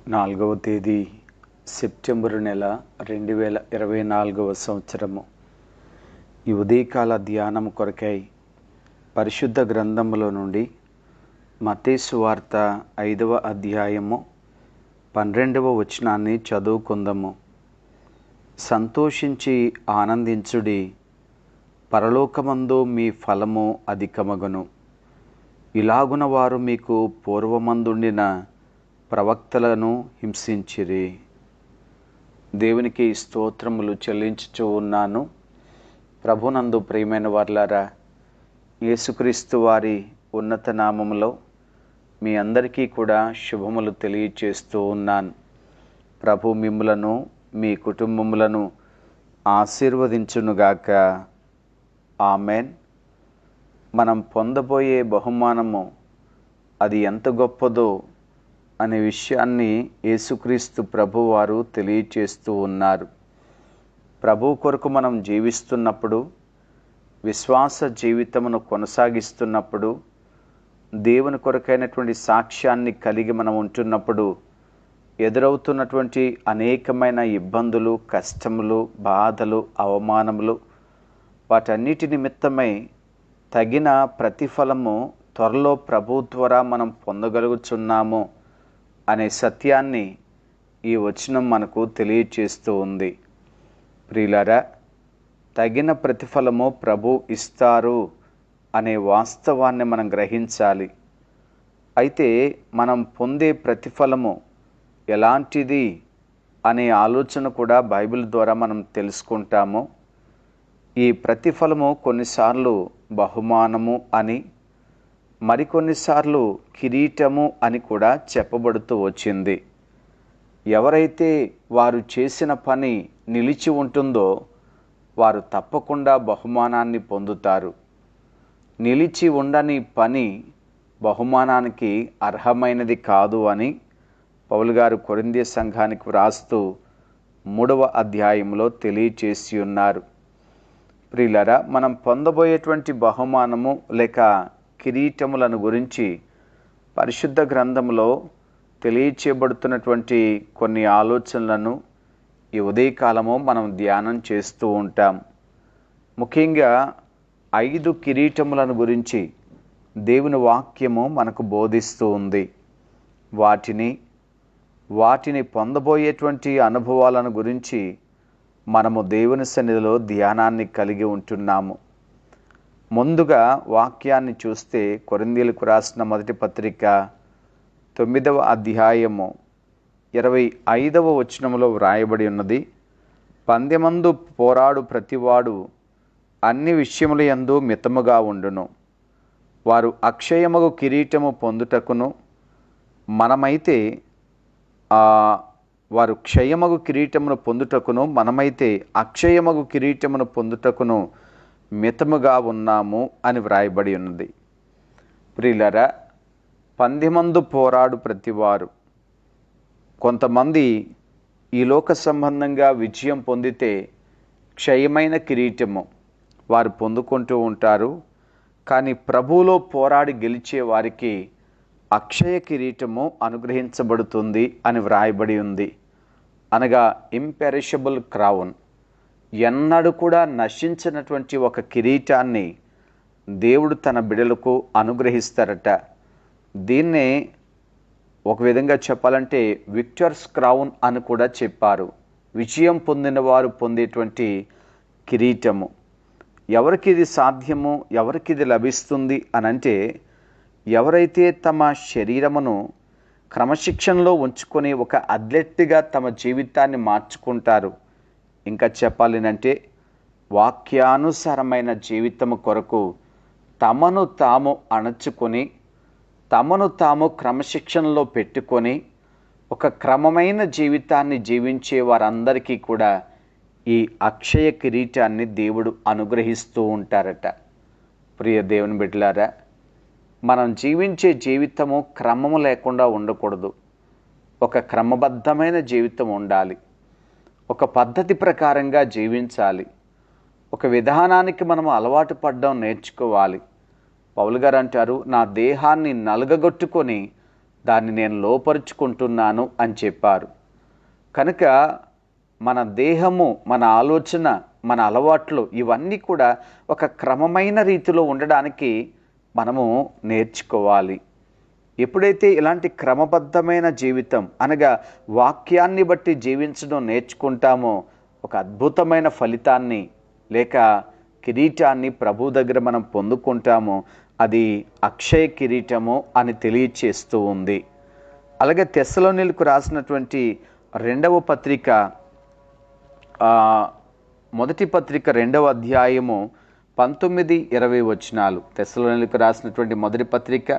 4వ తేదీ సెప్టెంబరు నెల 2024 సంవత్సరము. ఈ ఉదయకాల ధ్యానం కొరకై పరిశుద్ధ గ్రంథములో నుండి మత్తయి సువార్త 5వ అధ్యాయము 12వ వచనాన్ని చదువుకుందాము. సంతోషించి ఆనందించుడి, పరలోకమందు మీ ఫలము అధికమగును. ఇలాగున వారు మీకు పూర్వమందుండిన ప్రవక్తలను హింసించిరి. దేవునికి స్తోత్రములు చెల్లించుచూ ఉన్నాను. ప్రభునందు ప్రియమైన వారులారా, యేసుక్రీస్తు వారి ఉన్నత నామములో మీ అందరికీ కూడా శుభములు తెలియచేస్తూ ఉన్నాను. ప్రభు మిమ్ములను మీ కుటుంబములను ఆశీర్వదించునుగాక. ఆమెన్. మనం పొందబోయే బహుమానము అది ఎంత గొప్పదో అనే విషయాన్ని యేసుక్రీస్తు ప్రభువారు తెలియచేస్తూ ఉన్నారు. ప్రభు కొరకు మనం జీవిస్తున్నప్పుడు, విశ్వాస జీవితమును కొనసాగిస్తున్నప్పుడు, దేవుని కొరకైనటువంటి సాక్ష్యాన్ని కలిగి మనం ఉంటున్నప్పుడు ఎదురవుతున్నటువంటి అనేకమైన ఇబ్బందులు, కష్టములు, బాధలు, అవమానములు, వాటన్నిటి నిమిత్తమై తగిన ప్రతిఫలము త్వరలో ప్రభు ద్వారా మనం పొందగలుగుచున్నాము అనే సత్యాన్ని ఈ వచనం మనకు తెలియచేస్తూ ఉంది. ప్రియులారా, తగిన ప్రతిఫలము ప్రభు ఇస్తారు అనే వాస్తవాన్ని మనం గ్రహించాలి. అయితే మనం పొందే ప్రతిఫలము ఎలాంటిది అనే ఆలోచన కూడా బైబిల్ ద్వారా మనం తెలుసుకుంటాము. ఈ ప్రతిఫలము కొన్నిసార్లు బహుమానము అని, మరికొన్నిసార్లు కిరీటము అని కూడా చెప్పబడుతూ వచ్చింది. ఎవరైతే వారు చేసిన పని నిలిచి ఉంటుందో వారు తప్పకుండా బహుమానాన్ని పొందుతారు. నిలిచి ఉండని పని బహుమానానికి అర్హమైనది కాదు అని పౌలు గారు కొరింథీ సంఘానికి వ్రాస్తూ 3వ అధ్యాయంలో తెలియచేసి ఉన్నారు. ప్రియులారా, మనం పొందబోయేటువంటి బహుమానము లేక కిరీటములను గురించి పరిశుద్ధ గ్రంథంలో తెలియచేయబడుతున్నటువంటి కొన్ని ఆలోచనలను ఈ ఉదయకాలము మనం ధ్యానం చేస్తూ ఉంటాం. ముఖ్యంగా 5 కిరీటములను గురించి దేవుని వాక్యము మనకు బోధిస్తూ ఉంది. వాటిని పొందబోయేటువంటి అనుభవాలను గురించి మనము దేవుని సన్నిధిలో ధ్యానాన్ని కలిగి ఉంటున్నాము. ముందుగా వాక్యాన్ని చూస్తే కొరింథీయులకు రాసిన మొదటి పత్రిక 9వ అధ్యాయము 25వ వచనములో వ్రాయబడి ఉన్నది. పందెమందు పోరాడు ప్రతివాడు అన్ని విషయముల యందు మితముగా ఉండును. వారు అక్షయమగు కిరీటము పొందుటకును, మనమైతే వారు క్షయమగు కిరీటమును పొందుటకును, మనమైతే అక్షయమగు కిరీటమును పొందుటకును మితముగా ఉన్నాము అని వ్రాయబడి ఉన్నది. ప్రియులారా, పందెమందు పోరాడు ప్రతివారు, కొంతమంది ఈ లోక సంబంధంగా విజయం పొందితే క్షయమైన కిరీటము వారు పొందుకుంటూ ఉంటారు. కానీ ప్రభువులో పోరాడి గెలిచే వారికి అక్షయ కిరీటము అనుగ్రహించబడుతుంది అని వ్రాయబడి ఉంది. అనగా ఇంపెరిషబుల్ క్రౌన్, ఎన్నడూ కూడా నశించినటువంటి ఒక కిరీటాన్ని దేవుడు తన బిడలకు అనుగ్రహిస్తారట. దీన్నే ఒక విధంగా చెప్పాలంటే విక్టర్స్ క్రౌన్ అని కూడా చెప్పారు. విజయం పొందిన వారు పొందేటువంటి కిరీటము. ఎవరికి ఇది సాధ్యము, ఎవరికి ఇది లభిస్తుంది అనంటే ఎవరైతే తమ శరీరమును క్రమశిక్షణలో ఉంచుకొని ఒక అథ్లెట్గా తమ జీవితాన్ని మార్చుకుంటారు. ఇంకా చెప్పాలినంటే వాక్యానుసారమైన జీవితము కొరకు తమను తాము అణచుకొని, తమను తాము క్రమశిక్షణలో పెట్టుకొని ఒక క్రమమైన జీవితాన్ని జీవించే వారందరికీ కూడా ఈ అక్షయ కిరీటాన్ని దేవుడు అనుగ్రహిస్తూ ఉంటారట. ప్రియ దేవుని బిడ్డలారా, మనం జీవించే జీవితము క్రమము లేకుండా ఉండకూడదు. ఒక క్రమబద్ధమైన జీవితం ఉండాలి. ఒక పద్ధతి ప్రకారంగా జీవించాలి. ఒక విధానానికి మనము అలవాటు పడడం నేర్చుకోవాలి. పౌలు గారు అంటారు, నా దేహాన్ని నలగగొట్టుకొని దాన్ని నేను లోపరుచుకుంటున్నాను అని చెప్పారు. కనుక మన దేహము, మన ఆలోచన, మన అలవాట్లు ఇవన్నీ కూడా ఒక క్రమమైన రీతిలో ఉండడానికి మనము నేర్చుకోవాలి. ఎప్పుడైతే ఇలాంటి క్రమబద్ధమైన జీవితం అనగా వాక్యాన్ని బట్టి జీవించడం నేర్చుకుంటామో ఒక అద్భుతమైన ఫలితాన్ని లేక కిరీటాన్ని ప్రభు దగ్గర మనం పొందుకుంటామో అది అక్షయ కిరీటము అని తెలియచేస్తూ ఉంది. అలాగే తెస్సలోనిలకు రాసినటువంటి రెండవ పత్రిక, మొదటి పత్రిక 2వ అధ్యాయము 19-20 వచనాలు. తెస్సలోనిలకు రాసినటువంటి మొదటి పత్రిక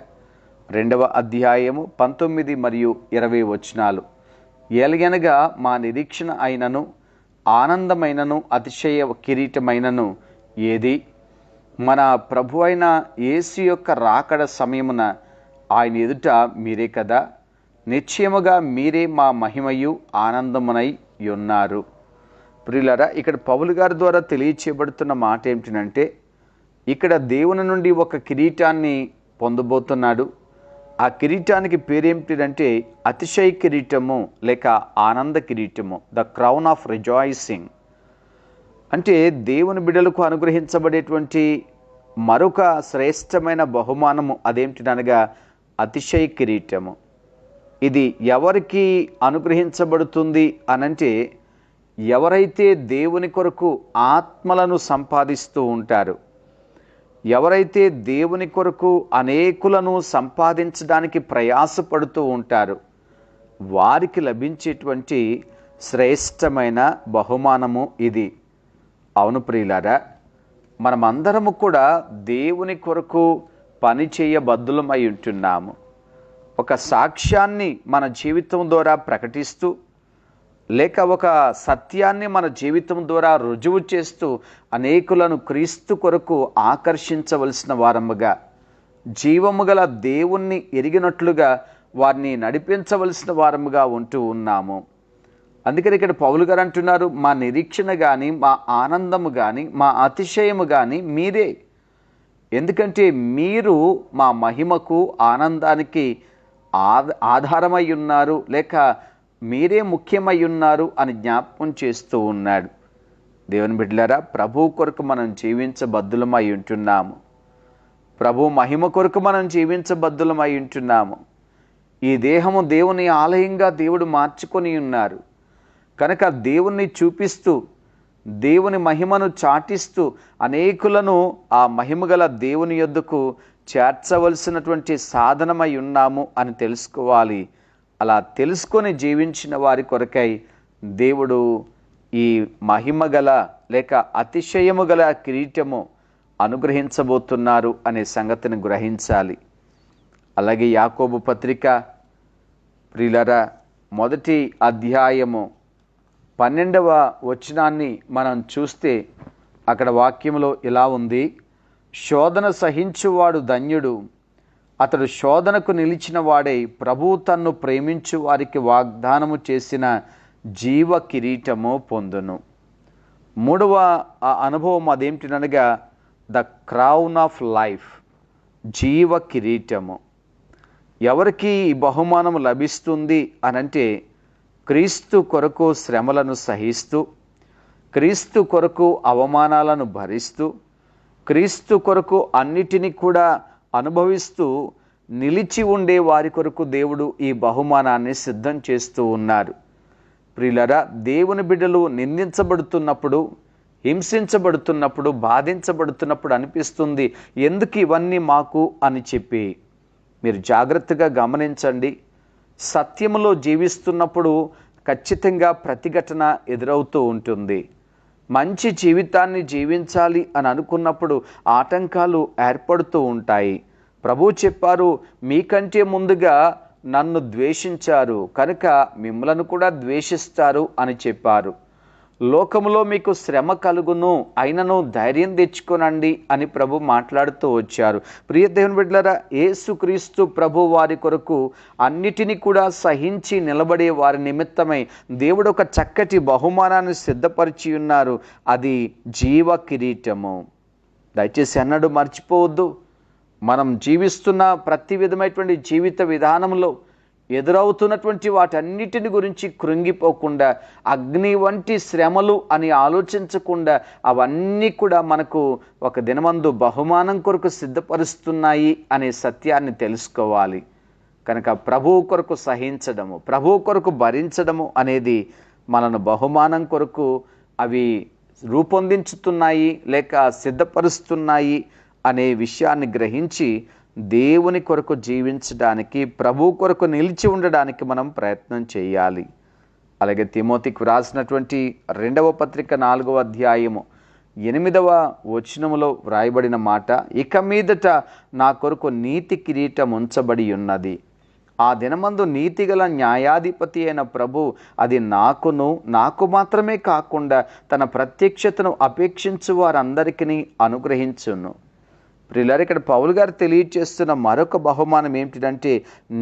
2వ అధ్యాయము 19 మరియు 20 వచనాలు. ఎలగనగా మా నిరీక్షణ అయినను ఆనందమైనను అతిశయ కిరీటమైనను ఏది? మన ప్రభు అయిన యేసు యొక్క రాకడ సమయమున ఆయన ఎదుట మీరే కదా. నిశ్చయముగా మీరే మా మహిమయు ఆనందమునై ఉన్నారు. ప్రియులారా, ఇక్కడ పౌలు గారి ద్వారా తెలియచేయబడుతున్న మాట ఏమిటంటే, ఇక్కడ దేవుని నుండి ఒక కిరీటాన్ని పొందబోతున్నాడు. ఆ కిరీటానికి పేరేమిటంటే అతిశయ కిరీటము లేక ఆనంద కిరీటము, ద క్రౌన్ ఆఫ్ రిజాయిసింగ్. అంటే దేవుని బిడ్డలకు అనుగ్రహించబడేటువంటి మరొక శ్రేష్టమైన బహుమానము అదేమిటనగా అతిశయ కిరీటము. ఇది ఎవరికి అనుగ్రహించబడుతుంది అనంటే, ఎవరైతే దేవుని కొరకు ఆత్మలను సంపాదిస్తూ ఉంటారు, ఎవరైతే దేవుని కొరకు అనేకులను సంపాదించడానికి ప్రయాసపడుతూ ఉంటారు, వారికి లభించేటువంటి శ్రేష్టమైన బహుమానము ఇది. అవును ప్రియులారా, మనమందరము కూడా దేవుని కొరకు పని చేయబద్దులమై ఉంటున్నాము. ఒక సాక్ష్యాన్ని మన జీవితం ద్వారా ప్రకటిస్తూ లేక ఒక సత్యాన్ని మన జీవితం ద్వారా రుజువు చేస్తూ అనేకులను క్రీస్తు కొరకు ఆకర్షించవలసిన వారముగా, జీవము గల దేవుణ్ణి ఎరిగినట్లుగా వారిని నడిపించవలసిన వారముగా ఉంటూ ఉన్నాము. అందుకని ఇక్కడ పౌలు గారు అంటున్నారు, మా నిరీక్షణ కానీ, మా ఆనందము కానీ, మా అతిశయము కానీ మీరే. ఎందుకంటే మీరు మా మహిమకు ఆనందానికి ఆధారమై ఉన్నారు, లేక మీరే ముఖ్యమై ఉన్నారు అని జ్ఞాపకం చేస్తూ ఉన్నాడు. దేవుని బిడ్డలారా, ప్రభు కొరకు మనం జీవించబద్దులమై ఉంటున్నాము. ప్రభు మహిమ కొరకు మనం జీవించబద్దులమై ఉంటున్నాము. ఈ దేహము దేవుని ఆలయంగా దేవుడు మార్చుకొని ఉన్నారు. కనుక దేవుణ్ణి చూపిస్తూ దేవుని మహిమను చాటిస్తూ అనేకులను ఆ మహిమగల దేవుని యొద్దకు చేర్చవలసినటువంటి సాధనమై ఉన్నాము అని తెలుసుకోవాలి. అలా తెలుసుకొని జీవించిన వారి కొరకై దేవుడు ఈ మహిమగల లేక అతిశయము గల కిరీటము అనుగ్రహించబోతున్నారు అనే సంగతిని గ్రహించాలి. అలాగే యాకోబు పత్రిక ప్రియులారా, మొదటి అధ్యాయము 12వ వచనాన్ని మనం చూస్తే అక్కడ వాక్యంలో ఇలా ఉంది, శోధన సహించువాడు ధన్యుడు, అతడు శోధనకు నిలిచిన వాడై ప్రభువు తన్ను ప్రేమించు వారికి వాగ్దానము చేసిన జీవ కిరీటము పొందును. మూడవ అనుభవం అదేమిటనగా ద క్రౌన్ ఆఫ్ లైఫ్, జీవ కిరీటము. ఎవరికి ఈ బహుమానము లభిస్తుంది అనంటే, క్రీస్తు కొరకు శ్రమలను సహిస్తూ, క్రీస్తు కొరకు అవమానాలను భరిస్తూ, క్రీస్తు కొరకు అన్నిటినీ కూడా అనుభవిస్తూ నిలిచి ఉండే వారి కొరకు దేవుడు ఈ బహుమానాన్ని సిద్ధం చేస్తూ ఉన్నారు. ప్రియులారా, దేవుని బిడ్డలు నిందించబడుతున్నప్పుడు, హింసించబడుతున్నప్పుడు, బాధించబడుతున్నప్పుడు అనిపిస్తుంది, ఎందుకు ఇవన్నీ మాకు అని చెప్పి. మీరు జాగ్రత్తగా గమనించండి. సత్యములో జీవిస్తున్నప్పుడు ఖచ్చితంగా ప్రతిఘటన ఎదురవుతూ ఉంటుంది. మంచి జీవితాన్ని జీవించాలి అని అనుకున్నప్పుడు ఆటంకాలు ఏర్పడుతూ ఉంటాయి. ప్రభువు చెప్పారు, మీకంటే ముందుగా నన్ను ద్వేషించారు కనుక మిమ్మలను కూడా ద్వేషిస్తారు అని చెప్పారు. లోకములో మీకు శ్రమ కలుగును, అయినను ధైర్యం తెచ్చుకోనండి అని ప్రభు మాట్లాడుతూ వచ్చారు. ప్రియ దేవుని బిడ్డలారా, యేసుక్రీస్తు ప్రభు వారి కొరకు అన్నిటినీ కూడా సహించి నిలబడే వారి నిమిత్తమై దేవుడు ఒక చక్కటి బహుమానాన్ని సిద్ధపరిచి ఉన్నారు. అది జీవ కిరీటము. దయచేసి అన్నడు మర్చిపోవద్దు. మనం జీవిస్తున్న ప్రతి విధమైనటువంటి జీవిత విధానంలో ఎదురవుతున్నటువంటి వాటన్నిటిని గురించి కృంగిపోకుండా, అగ్ని వంటి శ్రమలు అని ఆలోచించకుండా, అవన్నీ కూడా మనకు ఒక దినమందు బహుమానం కొరకు సిద్ధపరుస్తున్నాయి అనే సత్యాన్ని తెలుసుకోవాలి. కనుక ప్రభువు కొరకు సహించడము, ప్రభువు కొరకు భరించడము అనేది మనను బహుమానం కొరకు అవి రూపొందించుతున్నాయి లేక సిద్ధపరుస్తున్నాయి అనే విషయాన్ని గ్రహించి దేవుని కొరకు జీవించడానికి, ప్రభు కొరకు నిలిచి ఉండడానికి మనం ప్రయత్నం చేయాలి. అలాగే తిమోతికి వ్రాసినటువంటి 2వ పత్రిక 4వ అధ్యాయము 8వ వచనములో వ్రాయబడిన మాట, ఇక మీదట నా కొరకు నీతి కిరీటం ఉంచబడి ఉన్నది. ఆ దినమందు నీతిగల న్యాయాధిపతి అయిన ప్రభు అది నాకు మాత్రమే కాకుండా తన ప్రత్యక్షతను అపేక్షించు వారందరికీ అనుగ్రహించును. ప్రియులారా, ఇక్కడ పౌలు గారు తెలియచేస్తున్న మరొక బహుమానం ఏమిటంటే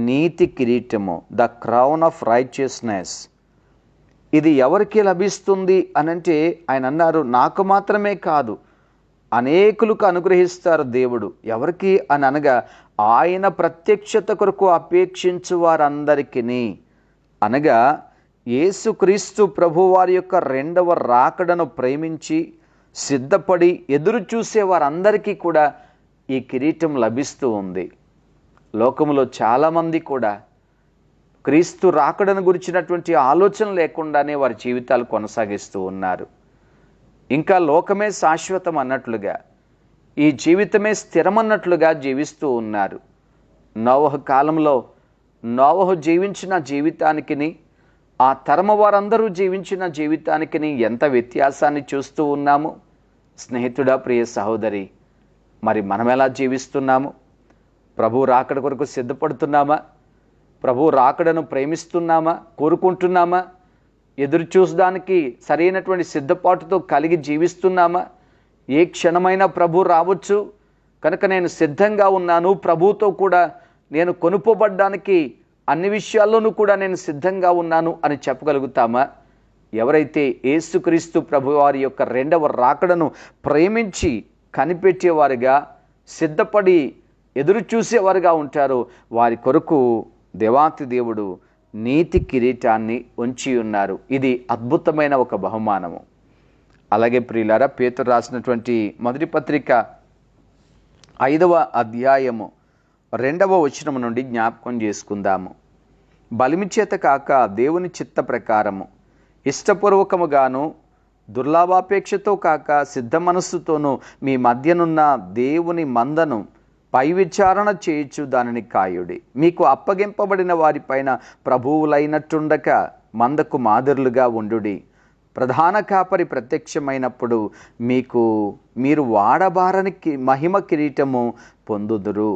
నీతి కిరీటము, ద క్రౌన్ ఆఫ్ రైచియస్నెస్. ఇది ఎవరికి లభిస్తుంది అనంటే ఆయన అన్నారు, నాకు మాత్రమే కాదు అనేకులకు అనుగ్రహిస్తారు దేవుడు. ఎవరికి అని అనగా ఆయన ప్రత్యక్షత కొరకు అపేక్షించు వారందరికీ, అనగా యేసుక్రీస్తు ప్రభువారి యొక్క 2వ రాకడను ప్రేమించి సిద్ధపడి ఎదురు చూసే వారందరికీ కూడా ఈ కిరీటం లభిస్తూ ఉంది. లోకములో చాలామంది కూడా క్రీస్తు రాకడను గురించినటువంటి ఆలోచన లేకుండానే వారి జీవితాలు కొనసాగిస్తూ ఉన్నారు. ఇంకా లోకమే శాశ్వతం అన్నట్లుగా, ఈ జీవితమే స్థిరమన్నట్లుగా జీవిస్తూ ఉన్నారు. నోవహు కాలంలో నోవహు జీవించిన జీవితానికి, ఆ తరమ వారందరూ జీవించిన జీవితానికి ఎంత వ్యత్యాసాన్ని చూస్తూ ఉన్నాము. స్నేహితుడా, ప్రియ సహోదరి, మరి మనం ఎలా జీవిస్తున్నాము? ప్రభు రాకడ కొరకు సిద్ధపడుతున్నామా? ప్రభు రాకడను ప్రేమిస్తున్నామా, కోరుకుంటున్నామా? ఎదురు చూసడానికి సరైనటువంటి సిద్ధపాటుతో కలిగి జీవిస్తున్నామా? ఏ క్షణమైనా ప్రభు రావచ్చు కనుక నేను సిద్ధంగా ఉన్నాను, ప్రభుతో కూడా నేను కొనుక్కోబడ్డానికి అన్ని విషయాల్లోనూ కూడా నేను సిద్ధంగా ఉన్నాను అని చెప్పగలుగుతామా? ఎవరైతే యేసుక్రీస్తు ప్రభువారి యొక్క 2వ రాకడను ప్రేమించి కనిపెట్టేవారుగా, సిద్ధపడి ఎదురు చూసేవారుగా ఉంటారో వారి కొరకు దేవాతి దేవుడు నీతి కిరీటాన్ని ఉంచి ఉన్నారు. ఇది అద్భుతమైన ఒక బహుమానము. అలాగే ప్రియులారా, పేతురు రాసినటువంటి మొదటి పత్రిక 5వ అధ్యాయము 2వ వచనము నుండి జ్ఞాపకం చేసుకుందాము. బలిమి చేత కాక దేవుని చిత్త ప్రకారము ఇష్టపూర్వకముగాను దుర్లాభాపేక్షతో కాక సిద్ధ మనస్సుతోనూ మీ మధ్యనున్న దేవుని మందను పై విచారణ చేయుచు దానిని కాయుడి. మీకు అప్పగింపబడిన వారిపైన ప్రభువులైనట్టుండక మందకు మాదిరులుగా ఉండుడి. ప్రధాన కాపరి ప్రత్యక్షమైనప్పుడు మీరు వాడబారని మహిమ కిరీటము పొందుదురు.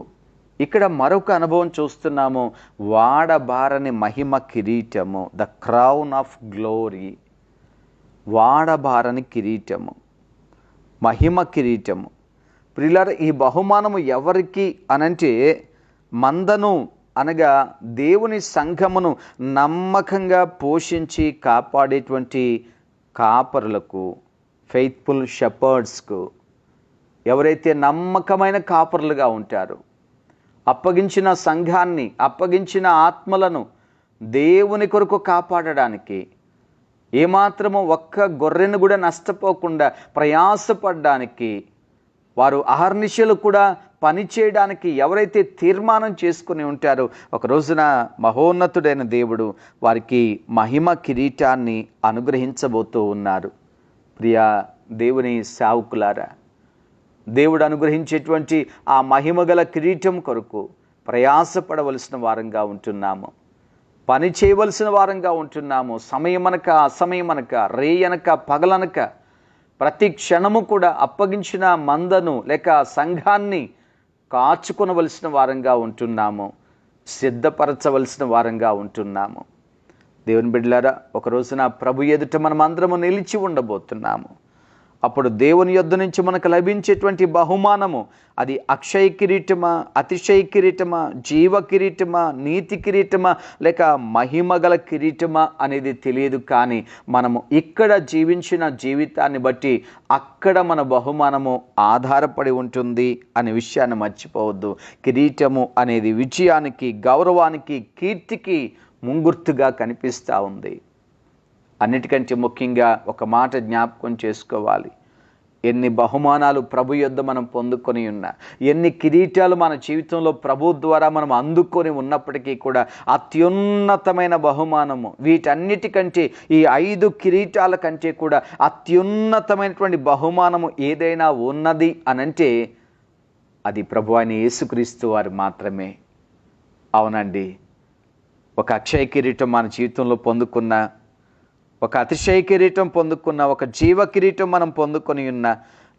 ఇక్కడ మరొక అనుభవం చూస్తున్నాము, వాడబారని మహిమ కిరీటము, ద క్రౌన్ ఆఫ్ గ్లోరీ. వాడబారని కిరీటము, మహిమ కిరీటము. ప్రియులారా, ఈ బహుమానము ఎవరికి అనంటే మందను అనగా దేవుని సంఘమును నమ్మకంగా పోషించి కాపాడేటువంటి కాపరులకు, ఫెయిత్ఫుల్ షెపర్డ్స్కు, ఎవరైతే నమ్మకమైన కాపరులుగా ఉంటారో, అప్పగించిన సంఘాన్ని, అప్పగించిన ఆత్మలను దేవుని కొరకు కాపాడడానికి, ఏమాత్రము ఒక్క గొర్రెను కూడా నష్టపోకుండా ప్రయాసపడడానికి, వారు అహర్నిశలు కూడా పనిచేయడానికి ఎవరైతే తీర్మానం చేసుకుని ఉంటారో, ఒక రోజున మహోన్నతుడైన దేవుడు వారికి మహిమ కిరీటాన్ని అనుగ్రహించబోతూ ఉన్నారు. ప్రియా దేవుని సేవకులారా, దేవుడు అనుగ్రహించేటువంటి ఆ మహిమగల కిరీటం కొరకు ప్రయాసపడవలసిన వారంగా ఉంటున్నాము, పని చేయవలసిన వారంగా ఉంటున్నాము. సమయమనక అసమయమనక, రేయనక పగలనక ప్రతి క్షణము కూడా అప్పగించిన మందను లేక సంఘాన్ని కాచుకొనవలసిన వారంగా ఉంటున్నాము, సిద్ధపరచవలసిన వారంగా ఉంటున్నాము. దేవుని బిడ్డలారా, ఒక రోజున ప్రభు ఎదుట మనం అందరము నిలిచి ఉండబోతున్నాము. అప్పుడు దేవుని యొద్ద నుంచి మనకు లభించేటువంటి బహుమానము అది అక్షయ కిరీటమా, అతిశయ కిరీటమా, జీవ కిరీటమా, నీతి కిరీటమా, లేక మహిమగల కిరీటమా అనేది తెలియదు. కానీ మనము ఇక్కడ జీవించిన జీవితాన్ని బట్టి అక్కడ మన బహుమానము ఆధారపడి ఉంటుంది అనే విషయాన్ని మర్చిపోవద్దు. కిరీటము అనేది విజయానికి, గౌరవానికి, కీర్తికి ముంగుర్తుగా కనిపిస్తూ ఉంది. అన్నిటికంటే ముఖ్యంగా ఒక మాట జ్ఞాపకం చేసుకోవాలి. ఎన్ని బహుమానాలు ప్రభు యొద్ద మనం పొందుకొని ఉన్నా, ఎన్ని కిరీటాలు మన జీవితంలో ప్రభు ద్వారా మనం అందుకొని ఉన్నప్పటికీ కూడా అత్యున్నతమైన బహుమానము, వీటన్నిటికంటే ఈ 5 కిరీటాల కంటే కూడా అత్యున్నతమైనటువంటి బహుమానము ఏదైనా ఉన్నది అనంటే అది ప్రభు అయిన యేసుక్రీస్తు వారు మాత్రమే. అవునండి, ఒక అక్షయ కిరీటం మన జీవితంలో పొందుకున్న, ఒక అతిశయ కిరీటం పొందుకున్న, ఒక జీవ కిరీటం మనం పొందుకొని ఉన్న,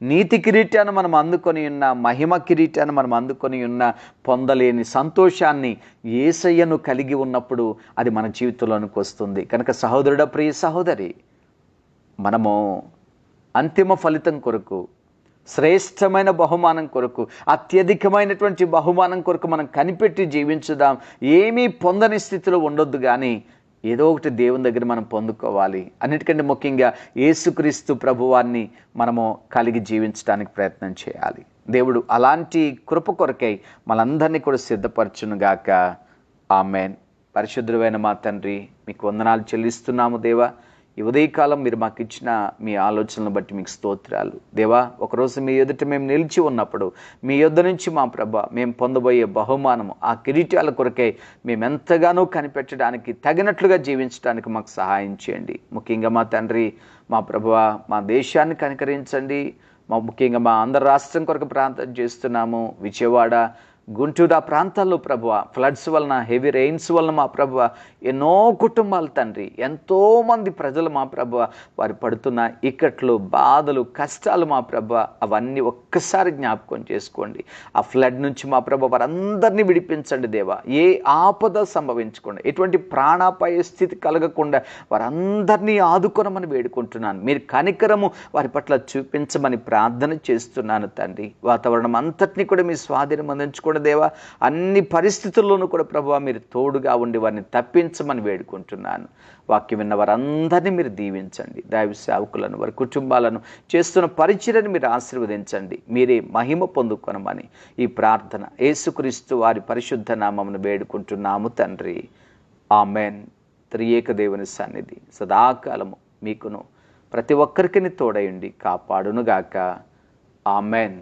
నీతి కిరీటాన్ని మనం అందుకొని ఉన్న, మహిమ కిరీటాన్ని మనం అందుకొని ఉన్న, పొందలేని సంతోషాన్ని యేసయ్యను కలిగి ఉన్నప్పుడు అది మన జీవితంలోనికి వస్తుంది. కనుక సహోదరుడ, ప్రియ సహోదరి, మనము అంతిమ ఫలితం కొరకు, శ్రేష్టమైన బహుమానం కొరకు, అత్యధికమైనటువంటి బహుమానం కొరకు మనం కనిపెట్టి జీవించుదాం. ఏమీ పొందని స్థితిలో ఉండొద్దు, కానీ ఏదో ఒకటి దేవుని దగ్గర మనం పొందుకోవాలి. అన్నిటికంటే ముఖ్యంగా యేసుక్రీస్తు ప్రభువాన్ని మనము కలిగి జీవించడానికి ప్రయత్నం చేయాలి. దేవుడు అలాంటి కృప కొరకై మనందరినీ కూడా సిద్ధపరచునుగాక. ఆమెన్. పరిశుద్ధుడైన మా తండ్రి, మీకు వందనాలు చెల్లిస్తున్నాము దేవా. ఈ ఉదయకాలం మీరు మాకు ఇచ్చిన మీ ఆలోచనలను బట్టి మీకు స్తోత్రాలు దేవా. ఒకరోజు మీ ఎదుట మేము నిలిచి ఉన్నప్పుడు మీ యొద్ద నుంచి మా ప్రభ మేము పొందబోయే బహుమానము, ఆ కిరీటాల కొరకై మేము ఎంతగానో కనిపెట్టడానికి, తగినట్లుగా జీవించడానికి మాకు సహాయం చేయండి. ముఖ్యంగా మా తండ్రి, మా ప్రభువ, మా దేశాన్ని కనికరించండి. ముఖ్యంగా మా ఆంధ్ర రాష్ట్రం కొరకు ప్రార్థన చేస్తున్నాము. విజయవాడ, గుంటూరు ఆ ప్రాంతాల్లో ప్రభువ ఫ్లడ్స్ వలన, హెవీ రెయిన్స్ వలన మా ప్రభువ ఎన్నో కుటుంబాలు తండ్రి, ఎంతోమంది ప్రజలు మా ప్రభువ వారు పడుతున్న ఇక్కట్లు, బాధలు, కష్టాలు మా ప్రభువ అవన్నీ ఒక్కసారి జ్ఞాపకం చేసుకోండి. ఆ ఫ్లడ్ నుంచి మా ప్రభువ వారందరినీ విడిపించండి దేవా. ఏ ఆపద సంభవించకుండా, ఎటువంటి ప్రాణాపాయ స్థితి కలగకుండా వారందరినీ ఆదుకొనమని వేడుకుంటున్నాను. మీరు కనికరము వారి పట్ల చూపించమని ప్రార్థన చేస్తున్నాను తండ్రి. వాతావరణం అంతటినీ కూడా మీ స్వాధీనం అందించుకోండి దేవా. అన్ని పరిస్థితుల్లోనూ కూడా ప్రభువా మీరు తోడుగా ఉండి వారిని తప్పించమని వేడుకుంటున్నాను. వాక్యం విన్న వారందరినీ మీరు దీవించండి. దైవ సేవకులను, వారి కుటుంబాలను, చేస్తున్న పరిచర్యను మీరు ఆశీర్వదించండి. మీరే మహిమ పొందుకొనమని ఈ ప్రార్థన యేసుక్రీస్తు వారి పరిశుద్ధ నామమును వేడుకుంటున్నాము తండ్రి. ఆమెన్. త్రియేక దేవుని సన్నిధి సదాకాలము మీకును ప్రతి ఒక్కరికి తోడయుండి కాపాడునుగాక. ఆమెన్.